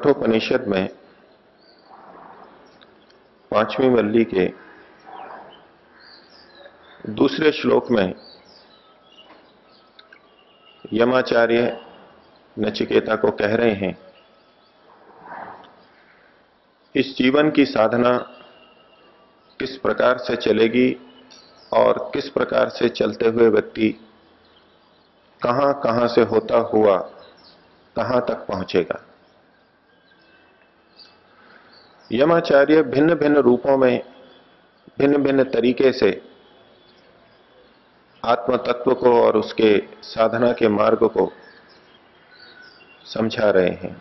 कठोपनिषद में 5वीं वल्ली के दूसरे श्लोक में यमाचार्य नचिकेता को कह रहे हैं, इस जीवन की साधना किस प्रकार से चलेगी और किस प्रकार से चलते हुए व्यक्ति कहां कहां से होता हुआ कहां तक पहुंचेगा। यमाचार्य भिन्न भिन्न रूपों में भिन्न भिन्न तरीके से आत्म तत्व को और उसके साधना के मार्ग को समझा रहे हैं।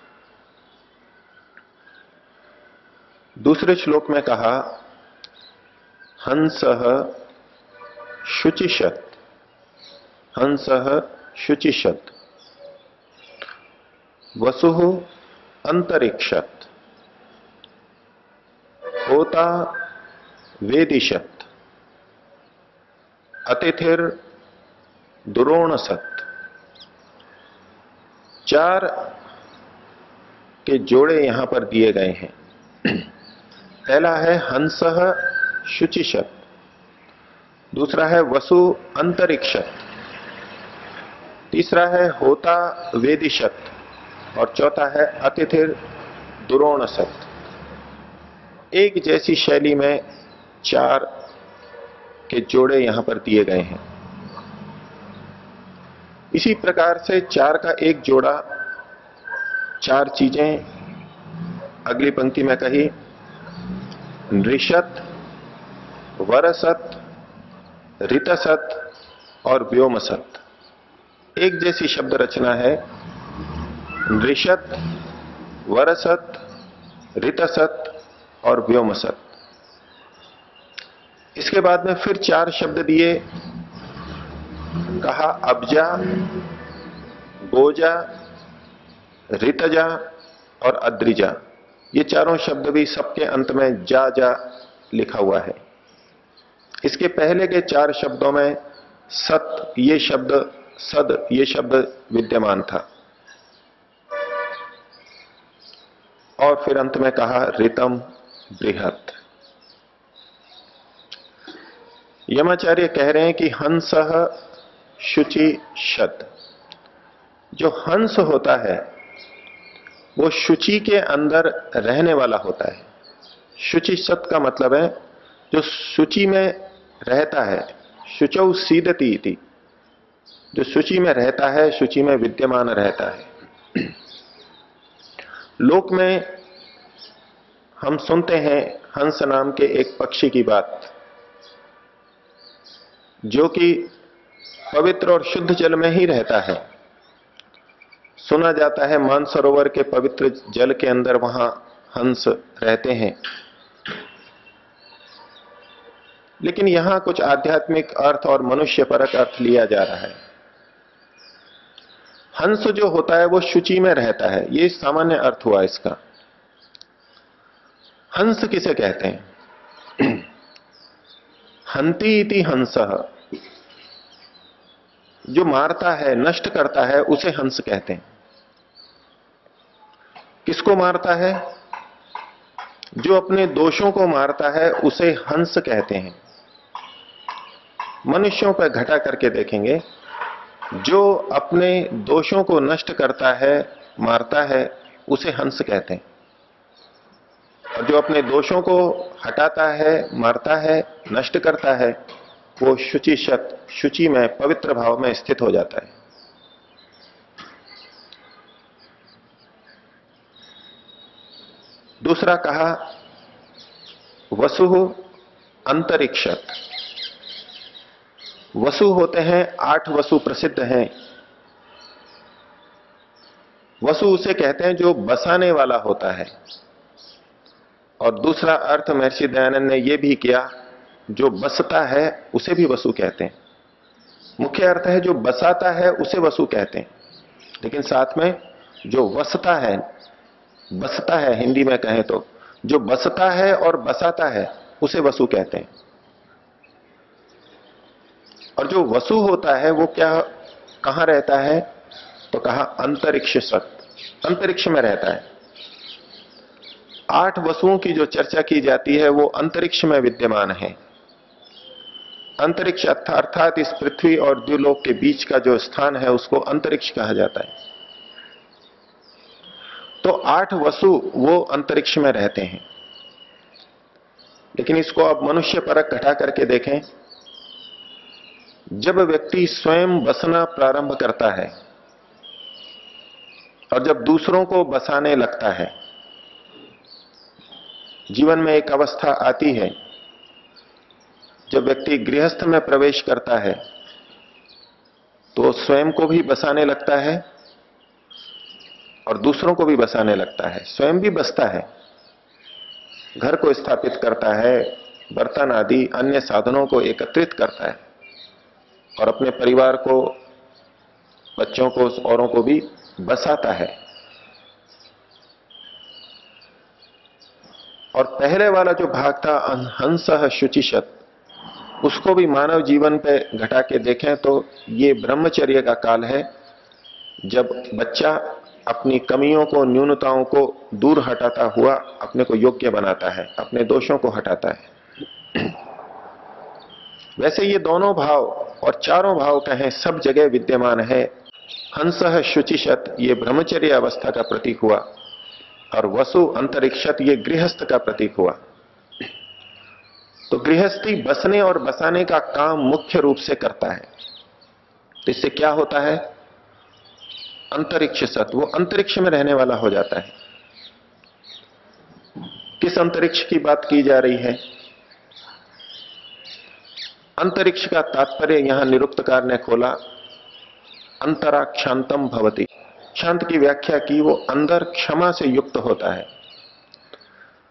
दूसरे श्लोक में कहा, हंसः शुचिषत्, हंसः शुचिषत्, वसुः अंतरिक्षत्, होता वेदिशत्, अतिथिर दुरोणसत्। 4 के जोड़े यहां पर दिए गए हैं। पहला है हंसः शुचिषत्, दूसरा है वसु अंतरिक्षत्, तीसरा है होता वेदिशत् और चौथा है अतिथिर दुरोणसत्। एक जैसी शैली में 4 के जोड़े यहां पर दिए गए हैं। इसी प्रकार से 4 का एक जोड़ा, 4 चीजें अगली पंक्ति में कही, नृषत्, वरसत्, ऋतसत् और व्योमसत्। एक जैसी शब्द रचना है। नृषत्, वरसत्, ऋतसत् और व्योमसत्। इसके बाद में फिर 4 शब्द दिए, कहा अब्जा, गोजा, ऋतजा और अद्रिजा। ये चारों शब्द भी सबके अंत में जा जा लिखा हुआ है। इसके पहले के 4 शब्दों में सत ये शब्द, सद ये शब्द विद्यमान था और फिर अंत में कहा ऋतम बृहत्। यमाचार्य कह रहे हैं कि हंसः शुचिषत्, जो हंस होता है वो शुचि के अंदर रहने वाला होता है। शुचिषत् का मतलब है जो शुचि में रहता है। शुचौ सीदति इति, जो शुचि में रहता है, शुचि में विद्यमान रहता है। लोक में हम सुनते हैं हंस नाम के एक पक्षी की बात, जो कि पवित्र और शुद्ध जल में ही रहता है। सुना जाता है मानसरोवर के पवित्र जल के अंदर वहां हंस रहते हैं। लेकिन यहां कुछ आध्यात्मिक अर्थ और मनुष्य परक अर्थ लिया जा रहा है। हंस जो होता है वो शुचि में रहता है, ये सामान्य अर्थ हुआ इसका। हंस किसे कहते हैं? हंति इति हंसः, जो मारता है, नष्ट करता है, उसे हंस कहते हैं। किसको मारता है? जो अपने दोषों को मारता है उसे हंस कहते हैं। मनुष्यों पर घटा करके देखेंगे, जो अपने दोषों को नष्ट करता है, मारता है, उसे हंस कहते हैं। और जो अपने दोषों को हटाता है, मारता है, नष्ट करता है, वो शुचिषत्, शुचि में, पवित्र भाव में स्थित हो जाता है। दूसरा कहा वसुः अंतरिक्षत्। वसु होते हैं 8 वसु प्रसिद्ध हैं। वसु उसे कहते हैं जो बसाने वाला होता है। और दूसरा अर्थ महर्षि दयानंद ने यह भी किया, जो बसता है उसे भी वसु कहते हैं। मुख्य अर्थ है जो बसाता है उसे वसु कहते हैं, लेकिन साथ में जो वसता है, बसता है हिंदी में कहें तो, जो बसता है और बसाता है उसे वसु कहते हैं। और जो वसु होता है वो क्या, कहां रहता है? तो कहा अंतरिक्ष सत, अंतरिक्ष में रहता है। 8 वसुओं की जो चर्चा की जाती है वो अंतरिक्ष में विद्यमान है। अंतरिक्ष अर्थात इस पृथ्वी और द्युलोक के बीच का जो स्थान है उसको अंतरिक्ष कहा जाता है। तो 8 वसु वो अंतरिक्ष में रहते हैं। लेकिन इसको अब मनुष्य परक घटा करके देखें, जब व्यक्ति स्वयं बसना प्रारंभ करता है और जब दूसरों को बसाने लगता है, जीवन में एक अवस्था आती है जब व्यक्ति गृहस्थ में प्रवेश करता है तो स्वयं को भी बसाने लगता है और दूसरों को भी बसाने लगता है। स्वयं भी बसता है, घर को स्थापित करता है, बर्तन आदि अन्य साधनों को एकत्रित करता है और अपने परिवार को, बच्चों को, औरों को भी बसाता है। और पहले वाला जो भाग था हंसः शुचिशत, उसको भी मानव जीवन पे घटा के देखें तो ये ब्रह्मचर्य का काल है, जब बच्चा अपनी कमियों को, न्यूनताओं को दूर हटाता हुआ अपने को योग्य बनाता है, अपने दोषों को हटाता है। वैसे ये दोनों भाव और चारों भाव कहें सब जगह विद्यमान है। हंसः शुचिशत ये ब्रह्मचर्य अवस्था का प्रतीक हुआ और वसु अंतरिक्षत ये गृहस्थ का प्रतीक हुआ। तो गृहस्थी बसने और बसाने का काम मुख्य रूप से करता है। तो इससे क्या होता है? अंतरिक्ष सत, वो अंतरिक्ष में रहने वाला हो जाता है। किस अंतरिक्ष की बात की जा रही है? अंतरिक्ष का तात्पर्य यहां निरुक्तकार ने खोला, अंतराक्षांतम भवति। शांत की व्याख्या की, वो अंदर क्षमा से युक्त होता है,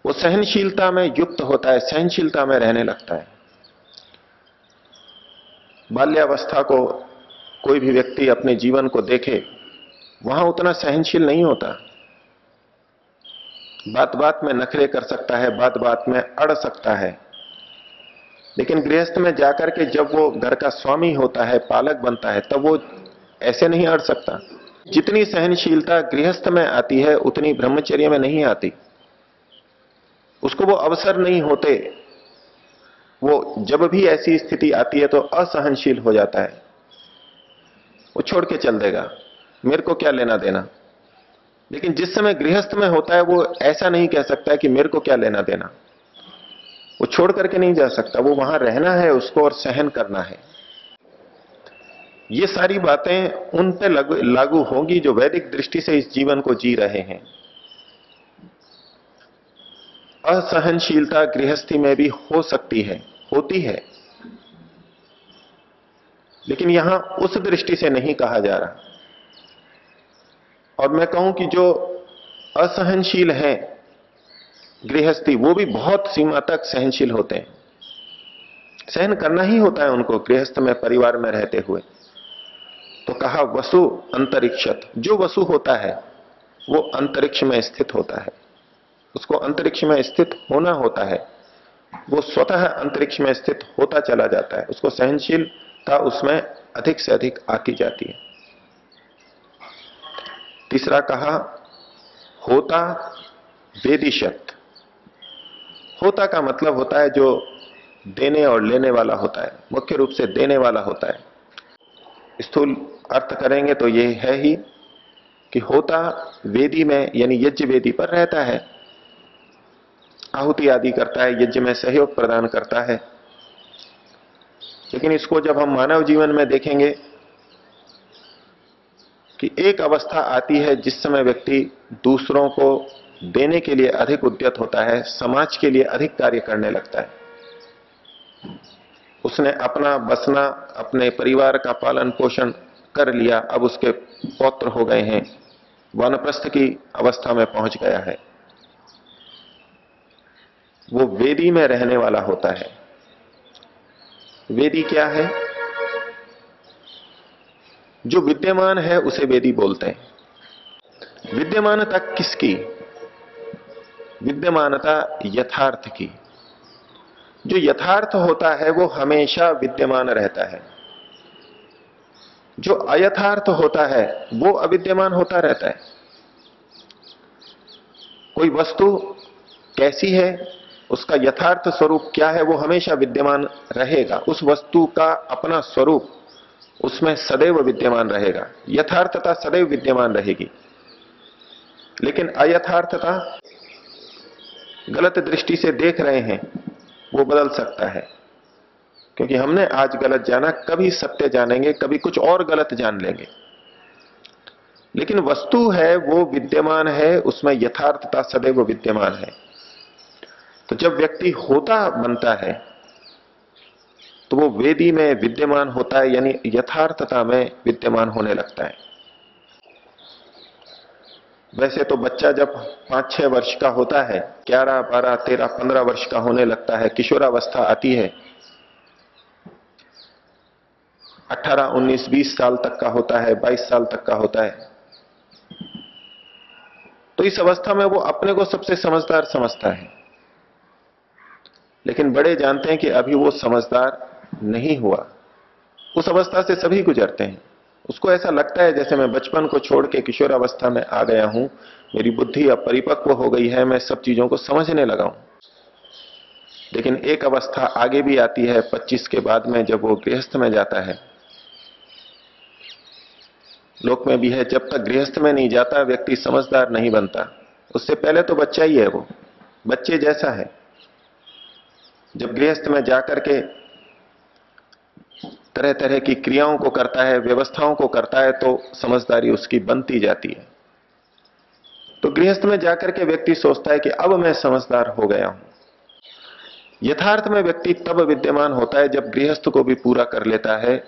वो सहनशीलता में युक्त होता है, सहनशीलता में रहने लगता है। बाल्यावस्था को कोई भी व्यक्ति अपने जीवन को देखे, वहां उतना सहनशील नहीं होता, बात बात में नखरे कर सकता है, बात बात में अड़ सकता है। लेकिन गृहस्थ में जाकर के जब वो घर का स्वामी होता है, पालक बनता है, तब वो ऐसे नहीं अड़ सकता। जितनी सहनशीलता गृहस्थ में आती है उतनी ब्रह्मचर्य में नहीं आती। उसको वो अवसर नहीं होते, वो जब भी ऐसी स्थिति आती है तो असहनशील हो जाता है, वो छोड़ के चल देगा, मेरे को क्या लेना देना। लेकिन जिस समय गृहस्थ में होता है वो ऐसा नहीं कह सकता है कि मेरे को क्या लेना देना, वो छोड़ करके नहीं जा सकता, वो वहां रहना है उसको और सहन करना है। ये सारी बातें उन पे लागू होंगी जो वैदिक दृष्टि से इस जीवन को जी रहे हैं। असहनशीलता गृहस्थी में भी हो सकती है, होती है, लेकिन यहां उस दृष्टि से नहीं कहा जा रहा। और मैं कहूं कि जो असहनशील हैं गृहस्थी, वो भी बहुत सीमा तक सहनशील होते हैं। सहन करना ही होता है उनको गृहस्थ में, परिवार में रहते हुए। तो कहा वसु अंतरिक्षत, जो वसु होता है वो अंतरिक्ष में स्थित होता है, उसको अंतरिक्ष में स्थित होना होता है, वो स्वतः अंतरिक्ष में स्थित होता चला जाता है, उसको सहनशीलता उसमें अधिक से अधिक आती जाती है। तीसरा कहा होता वेदिशत। होता का मतलब होता है जो देने और लेने वाला होता है, मुख्य रूप से देने वाला होता है। स्थूल अर्थ करेंगे तो ये है ही कि होता वेदी में यानी यज्ञ वेदी पर रहता है, आहुति आदि करता है, यज्ञ में सहयोग प्रदान करता है। लेकिन इसको जब हम मानव जीवन में देखेंगे कि एक अवस्था आती है जिस समय व्यक्ति दूसरों को देने के लिए अधिक उद्यत होता है, समाज के लिए अधिक कार्य करने लगता है। उसने अपना बसना, अपने परिवार का पालन पोषण कर लिया, अब उसके पौत्र हो गए हैं, वानप्रस्थ की अवस्था में पहुंच गया है, वो वेदी में रहने वाला होता है। वेदी क्या है? जो विद्यमान है उसे वेदी बोलते हैं। विद्यमानता किसकी? विद्यमानता यथार्थ की। जो यथार्थ होता है वो हमेशा विद्यमान रहता है, जो अयथार्थ होता है वो अविद्यमान होता रहता है। कोई वस्तु कैसी है, उसका यथार्थ स्वरूप क्या है, वो हमेशा विद्यमान रहेगा। उस वस्तु का अपना स्वरूप उसमें सदैव विद्यमान रहेगा, यथार्थता सदैव विद्यमान रहेगी। लेकिन अयथार्थता, गलत दृष्टि से देख रहे हैं, वो बदल सकता है। क्योंकि हमने आज गलत जाना, कभी सत्य जानेंगे, कभी कुछ और गलत जान लेंगे। लेकिन वस्तु है वो विद्यमान है, उसमें यथार्थता सदैव विद्यमान है। तो जब व्यक्ति होता बनता है तो वो वेदी में विद्यमान होता है, यानी यथार्थता में विद्यमान होने लगता है। वैसे तो बच्चा जब 5-6 वर्ष का होता है, 11, 12, 13, 15 वर्ष का होने लगता है, किशोरावस्था आती है, 18, 19, 20 साल तक का होता है, 22 साल तक का होता है, तो इस अवस्था में वो अपने को सबसे समझदार समझता है। लेकिन बड़े जानते हैं कि अभी वो समझदार नहीं हुआ। उस अवस्था से सभी गुजरते हैं। उसको ऐसा लगता है जैसे मैं बचपन को छोड़ के किशोरावस्था में आ गया हूं, मेरी बुद्धि अब परिपक्व हो गई है, मैं सब चीजों को समझने लगा हूं। लेकिन एक अवस्था आगे भी आती है 25 के बाद में, जब वो गृहस्थ में जाता है। लोक में भी है, जब तक गृहस्थ में नहीं जाता व्यक्ति समझदार नहीं बनता। उससे पहले तो बच्चा ही है, वो बच्चे जैसा है। जब गृहस्थ में जाकर के तरह तरह की क्रियाओं को करता है, व्यवस्थाओं को करता है, तो समझदारी उसकी बनती जाती है। तो गृहस्थ में जाकर के व्यक्ति सोचता है कि अब मैं समझदार हो गया हूं। यथार्थ में व्यक्ति तब विद्यमान होता है जब गृहस्थ को भी पूरा कर लेता है,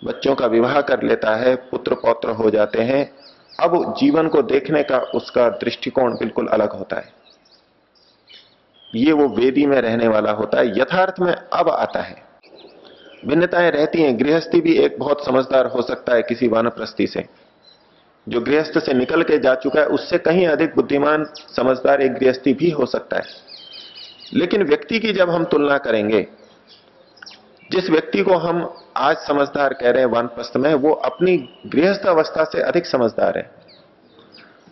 बच्चों का विवाह कर लेता है, पुत्र पौत्र हो जाते हैं। अब जीवन को देखने का उसका दृष्टिकोण बिल्कुल अलग होता है। ये वो वेदी में रहने वाला होता है, यथार्थ में अब आता है। भिन्नताएं रहती हैं। गृहस्थी भी एक बहुत समझदार हो सकता है किसी वानप्रस्थी से। जो गृहस्थ से निकल के जा चुका है उससे कहीं अधिक बुद्धिमान समझदार एक गृहस्थी भी हो सकता है। लेकिन व्यक्ति की जब हम तुलना करेंगे, जिस व्यक्ति को हम आज समझदार कह रहे हैं वानप्रस्थ में, वो अपनी गृहस्थ अवस्था से अधिक समझदार है।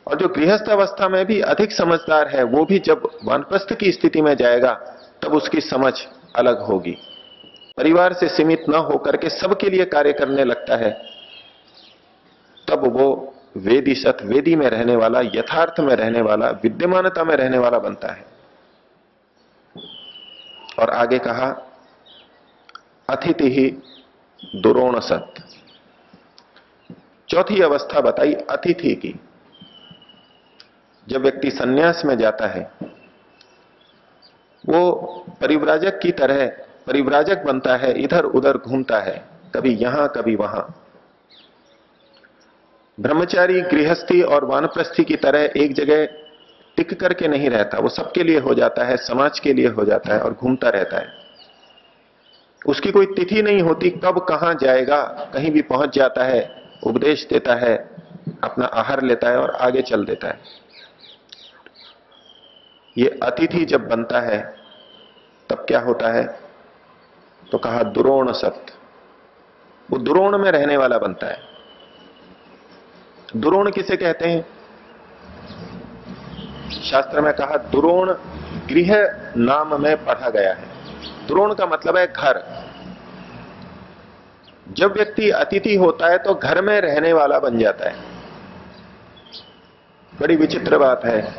और जो गृहस्थ अवस्था में भी अधिक समझदार है, वो भी जब वानप्रस्थ की स्थिति में जाएगा तब उसकी समझ अलग होगी। परिवार से सीमित न होकर के सबके लिए कार्य करने लगता है, तब वो वेदी सत, वेदी में रहने वाला, यथार्थ में रहने वाला, विद्यमानता में रहने वाला बनता है। और आगे कहा, अतिथि ही दुरोण सत। चौथी अवस्था बताई अतिथि की। जब व्यक्ति संन्यास में जाता है, वो परिव्राजक की तरह परिव्राजक बनता है, इधर उधर घूमता है, कभी यहां कभी वहां। ब्रह्मचारी, गृहस्थी और वानप्रस्थी की तरह एक जगह टिक करके नहीं रहता। वो सबके लिए हो जाता है, समाज के लिए हो जाता है और घूमता रहता है। उसकी कोई तिथि नहीं होती, कब कहां जाएगा, कहीं भी पहुंच जाता है, उपदेश देता है, अपना आहार लेता है और आगे चल देता है। ये अतिथि जब बनता है तब क्या होता है, तो कहा दुरोण सत। वो दुरोण में रहने वाला बनता है। दुरोण किसे कहते हैं? शास्त्र में कहा दुरोण गृह नाम में पढ़ा गया है। दुरोण का मतलब है घर। जब व्यक्ति अतिथि होता है तो घर में रहने वाला बन जाता है। बड़ी विचित्र बात है,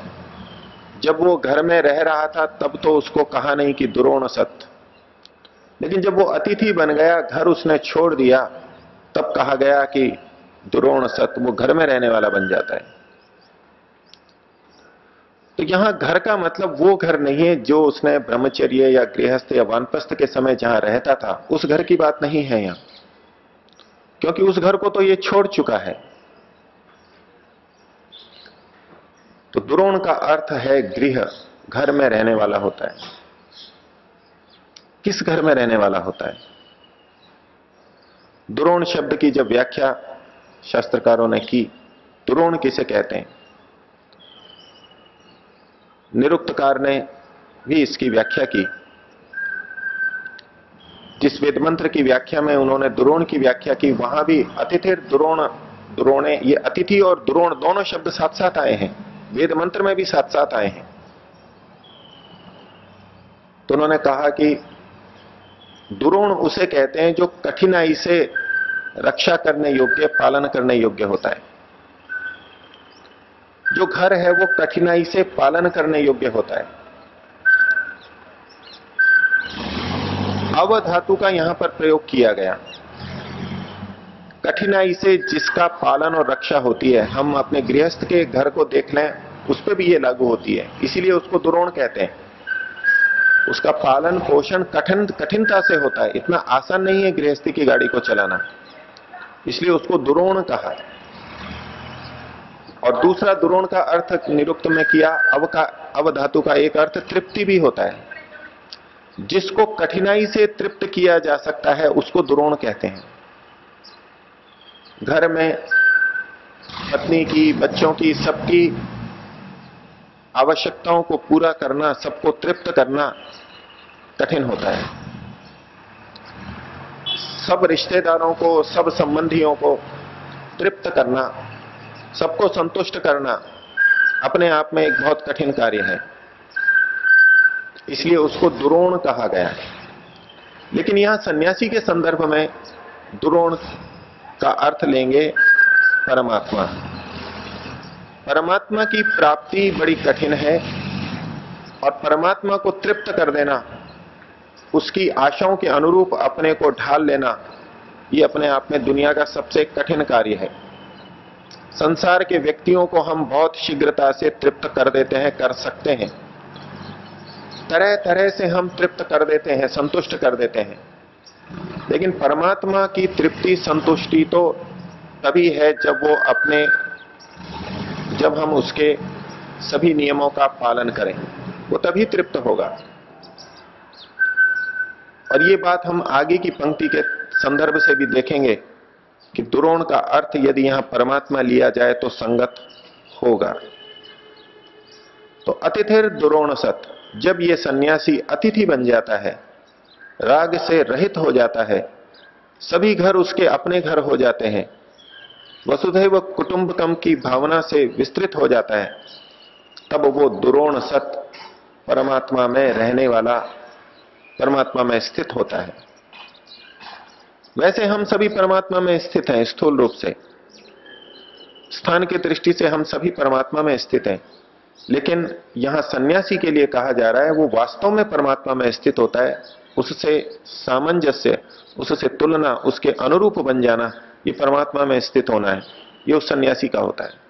जब वो घर में रह रहा था तब तो उसको कहा नहीं कि दुरोण सत, लेकिन जब वो अतिथि बन गया, घर उसने छोड़ दिया, तब कहा गया कि दुरोण सत। वो घर में रहने वाला बन जाता है। तो यहां घर का मतलब वो घर नहीं है जो उसने ब्रह्मचर्य या गृहस्थ या वानप्रस्थ के समय जहां रहता था, उस घर की बात नहीं है यहां, क्योंकि उस घर को तो ये छोड़ चुका है। तो दुरोण का अर्थ है गृह, घर में रहने वाला होता है। किस घर में रहने वाला होता है? दुरोण शब्द की जब व्याख्या शास्त्रकारों ने की, दुरोण किसे कहते हैं, निरुक्तकार ने भी इसकी व्याख्या की। जिस वेद मंत्र की व्याख्या में उन्होंने दुरोण की व्याख्या की, वहां भी अतिथिर दुरोण, दुरोणे, ये अतिथि और दुरोण दोनों शब्द साथ साथ आए हैं। वेद मंत्र में भी साथ साथ आए हैं। तो उन्होंने कहा कि दुरोण उसे कहते हैं जो कठिनाई से रक्षा करने योग्य, पालन करने योग्य होता है। जो घर है वो कठिनाई से पालन करने योग्य होता है। अव धातु का यहां पर प्रयोग किया गया। कठिनाई से जिसका पालन और रक्षा होती है, हम अपने गृहस्थ के घर को देख लें, उस पर भी ये लागू होती है, इसीलिए उसको दुरोण कहते हैं। उसका पालन पोषण कठिनता से होता है, इतना आसान नहीं है गृहस्थी की गाड़ी को चलाना, इसलिए उसको दुरोण कहा है। और दूसरा दुरोण का अर्थ निरुक्त में किया, अव धातु का एक अर्थ तृप्ति भी होता है। जिसको कठिनाई से तृप्त किया जा सकता है उसको दुरोण कहते हैं। घर में पत्नी की, बच्चों की, सबकी आवश्यकताओं को पूरा करना, सबको तृप्त करना कठिन होता है। सब रिश्तेदारों को, सब संबंधियों को तृप्त करना, सबको संतुष्ट करना अपने आप में एक बहुत कठिन कार्य है, इसलिए उसको दुरोण कहा गया है। लेकिन यहां सन्यासी के संदर्भ में दुरोण का अर्थ लेंगे परमात्मा। परमात्मा की प्राप्ति बड़ी कठिन है और परमात्मा को तृप्त कर देना, उसकी आशाओं के अनुरूप अपने को ढाल लेना, ये अपने आप में दुनिया का सबसे कठिन कार्य है। संसार के व्यक्तियों को हम बहुत शीघ्रता से तृप्त कर देते हैं, कर सकते हैं, तरह तरह से हम तृप्त कर देते हैं, संतुष्ट कर देते हैं। लेकिन परमात्मा की तृप्ति, संतुष्टि तो तभी है जब हम उसके सभी नियमों का पालन करें, वो तभी तृप्त होगा। और ये बात हम आगे की पंक्ति के संदर्भ से भी देखेंगे कि दुरोण का अर्थ यदि यहां परमात्मा लिया जाए तो संगत होगा। तो अतिथिर दुरोण सत, जब ये सन्यासी अतिथि बन जाता है, राग से रहित हो जाता है, सभी घर उसके अपने घर हो जाते हैं, वसुधैव कुटुंबकम की भावना से विस्तृत हो जाता है, तब वो दुरोण सत परमात्मा में रहने वाला, परमात्मा में स्थित होता है। वैसे हम सभी परमात्मा में स्थित हैं, स्थूल रूप से, स्थान की दृष्टि से हम सभी परमात्मा में स्थित हैं। लेकिन यहां सन्यासी के लिए कहा जा रहा है वो वास्तव में परमात्मा में स्थित होता है, उससे सामंजस्य, उससे तुलना, उसके अनुरूप बन जाना, ये परमात्मा में स्थित होना है, ये उस सन्यासी का होता है।